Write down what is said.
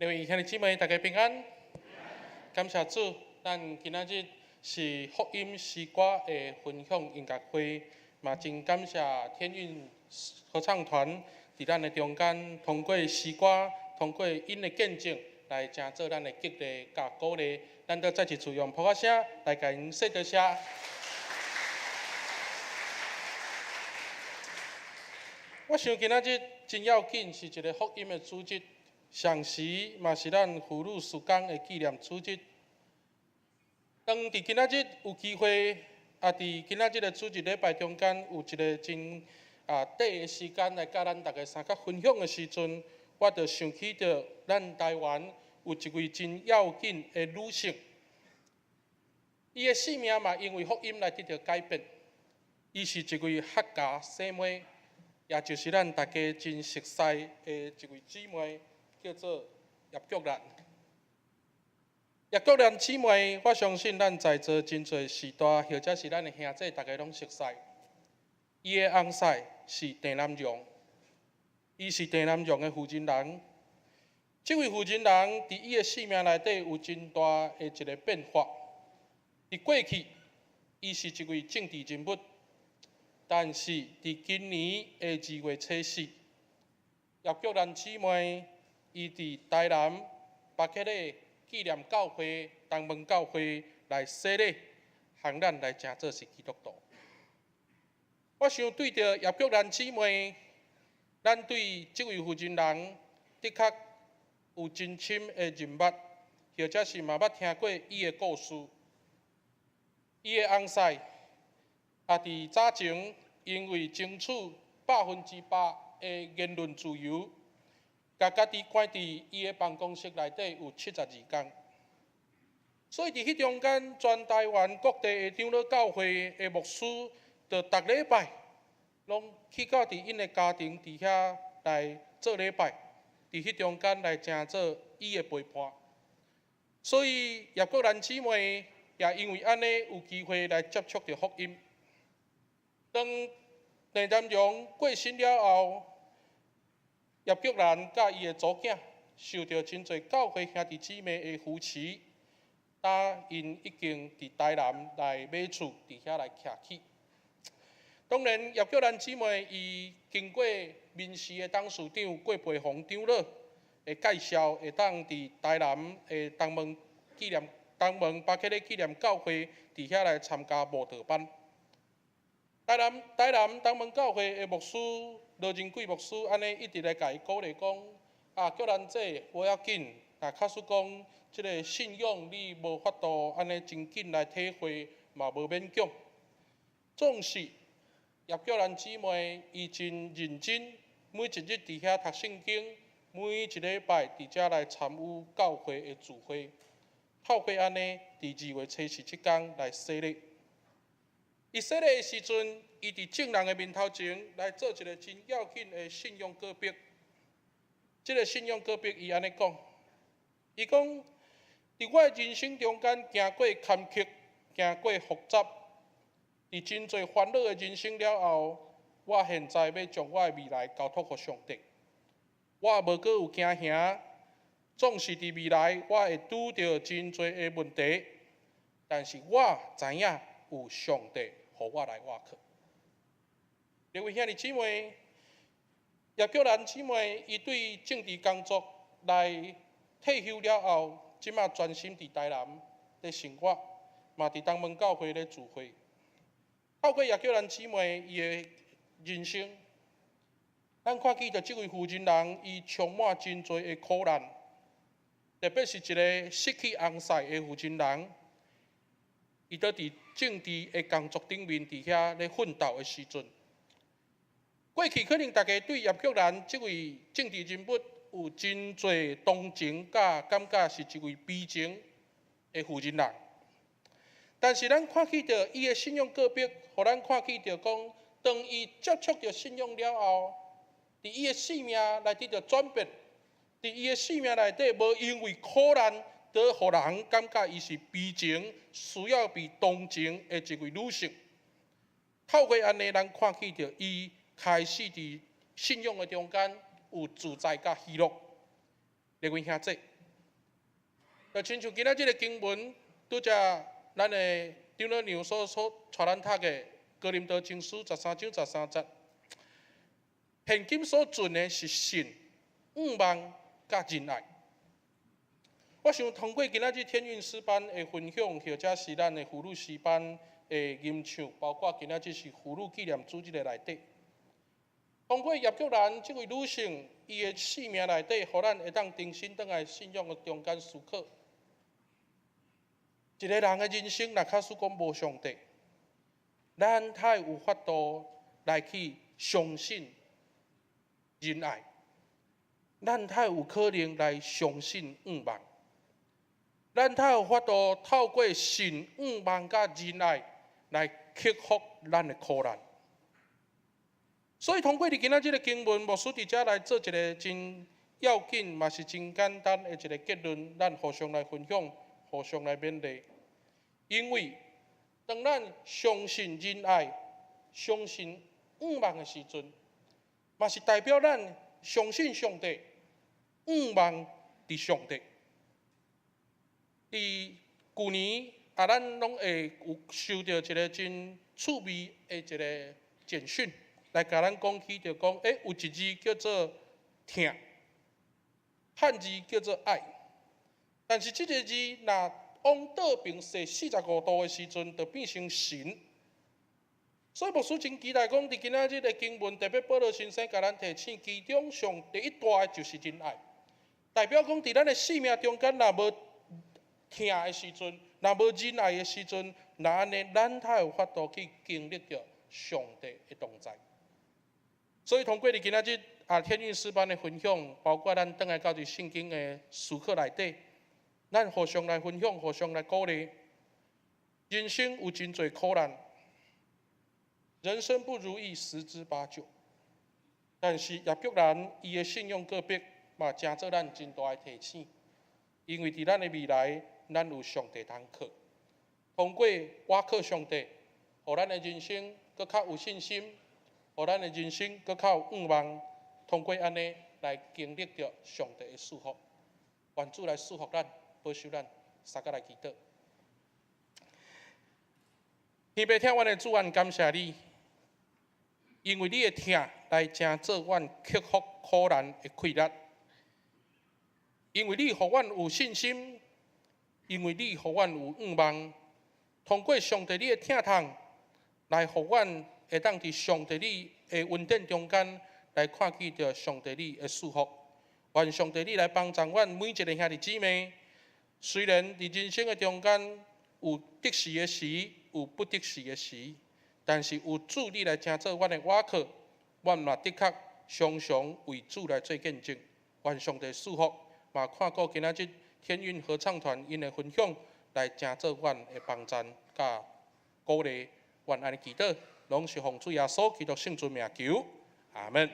各位兄弟姊妹，大家平安。感谢主，咱今仔日是福音诗歌的分享音乐会，嘛真感谢天韵合唱团伫咱的中间，通过诗歌，通过因的见证来成做咱的激励甲鼓励。咱得再一次用普卡声来甲因说多谢。我想今仔日真要紧，是一个福音的主日。上时嘛是咱妇女事工的纪念主日。当伫今仔日有机会，伫今仔日的主日礼拜中间有一个真短的时间来甲咱大家三角分享的时阵，我就想起着咱台湾有一位真要紧的女性，伊的性命嘛因为福音来得到改变。伊是一位客家姊妹，也就是咱大家真熟悉的一位姊妹。叫做叶菊兰。叶菊兰姊妹，我相信咱在座真侪时代，或者是咱的兄弟，大家拢熟悉。伊的翁婿是郑南榕，伊是郑南榕的负责人。这位负责人伫伊的生命内底有真大的一个变化。伫过去，伊是一位政治人物，但是伫今年的2月初4，叶菊兰姊妹。伊伫台南巴克利纪念教会、东门教会来洗礼，行咱来诚做是基督徒。我想对着叶菊兰姊妹，咱对这位负责人的确有真深的认捌，或者是嘛捌听过伊的故事。伊的翁婿伫早前因为争取100%的言论自由。甲家己关伫伊的办公室内底有72天，所以伫迄中间，全台湾各地的长老教会的牧师，就逐礼拜拢去到伫因的家庭伫遐来做礼拜，伫迄中间来成做伊的陪伴。所以叶菊兰姊妹也因为安尼有机会来接触到福音。当郑南榕过身了后，叶菊兰甲伊的祖囝受到真侪教会兄弟姊妹的扶持，因已经伫台南来买厝，伫遐来徛起。当然，叶菊兰姊妹伊经过民视的董事长郭培宏长老的介绍，会当伫台南的东门巴克利纪念教会伫遐来参加慕道班。台南东门教会的牧师。罗仁贵牧师安尼一直来甲伊鼓励讲，菊兰姐无要紧，假使讲即个信仰你无法度安尼真紧来体会，嘛无勉强。总是叶菊兰姊妹伊真认真，每一日伫遐读圣经，每一礼拜伫遮来参与教会的聚会，透过安尼伫2月初4即天来洗礼。伊洗礼的时阵。伊伫众人的面头前来做一个真要紧的信仰告别。这个信仰告别，伊安尼讲：，伊讲，伫我的人生中间行过坎坷，行过复杂，伫真侪烦恼的人生了后，我现在要将我的未来交托给上帝。我无阁有惊吓，总是伫未来我会拄到真侪的问题，但是我知影有上帝互我来瓦靠。各位兄弟姊妹，叶菊兰姊妹，伊对政治工作来退休了后，即马专心伫台南咧生活，嘛伫东门教会咧聚会。透过叶菊兰姊妹伊的人生，咱看见着即位负责人，伊充满真侪的苦难，特别是一个失去翁婿的负责人，伊倒伫政治的工作顶面伫遐咧奋斗的时阵。过去可能大家对叶菊兰这位政治人物有真侪同情，甲感觉是一位悲情的负责人。但是咱看见着伊的信仰告别，互咱看见着讲，当伊接触着信仰了后，伫伊的生命内得到转变，伫伊的生命内底无因为苦难，得互人感觉伊是悲情，需要被同情的一位女性。透过安尼，咱看见着伊。开始伫信仰的中间有自在甲喜乐，列位兄姐，就亲像今仔日个经文，拄则咱的长老娘所带咱读的《哥林多前书》13章13节，现今所存的是信、仰望、甲仁爱。我想通过今仔日天韵诗班的分享，或者是咱的妇女诗班的吟唱，包括今仔日是妇女纪念主日的内底，通过叶菊兰这位女性，伊的生命内底，互咱会当重新倒来信仰的中间思考。一个人的人生，若假使讲无上帝，咱才有法度来去相信仁爱，咱才有可能来相信仰望。咱才有法度透过信、仰望甲仁爱来克服咱的苦难。所以通过今仔日个经文，牧师伫遮来做一个真要紧，嘛是真简单的一个结论，咱互相来分享，互相来勉励。因为当咱相信仁爱、相信仰望的时阵，嘛是代表咱相信上帝、仰望伫上帝。伫旧年咱拢会有收到一个真趣味的一个简讯，来甲咱讲起着讲，有一字叫做“疼”，汉字叫做“爱”。但是这个字若往倒边踅45度的时阵，就变成神。所以牧师真期待讲，伫今仔日的经文，特别保罗先生甲咱提醒，其中上第一大的就是仁爱，代表讲伫咱的生命中间，若无疼的时阵，若无仁爱的时阵，那安尼咱才有法度去经历着上帝的同在。所以通过今仔日天韵诗班的分享，包括咱倒来到伫圣经的思考内底，咱互相来分享，互相来鼓励。人生有真侪苦难，人生不如意十之八九。但是叶菊兰伊的信仰个别，嘛真做咱真大的提醒。因为伫咱的未来，咱有上帝通靠。通过我靠上帝，互咱的人生搁较有信心，互咱的人生搁较有仰望。通过安尼来经历着上帝的祝福。愿主来祝福咱，保守咱，三个来祈祷。天父听阮的主，愿感谢你，因为你的疼来成做阮克服苦难的气力。因为你互阮有信心，因为你互阮有仰望，通过上帝你的疼痛，来互阮会当伫上帝你的恩典中间来看见着上帝你的祝福。愿上帝你来帮助阮每一个兄弟姊妹，虽然伫人生的中间有得时的时，有不得时的时，但是有主你来成做阮的倚靠，阮嘛的确常常为主来做见证。愿上帝祝福。嘛，看过今仔日天韵合唱团因的分享，来成做阮的帮助甲鼓励。愿安尼祈祷，拢是奉主耶稣基督圣尊名求，阿门。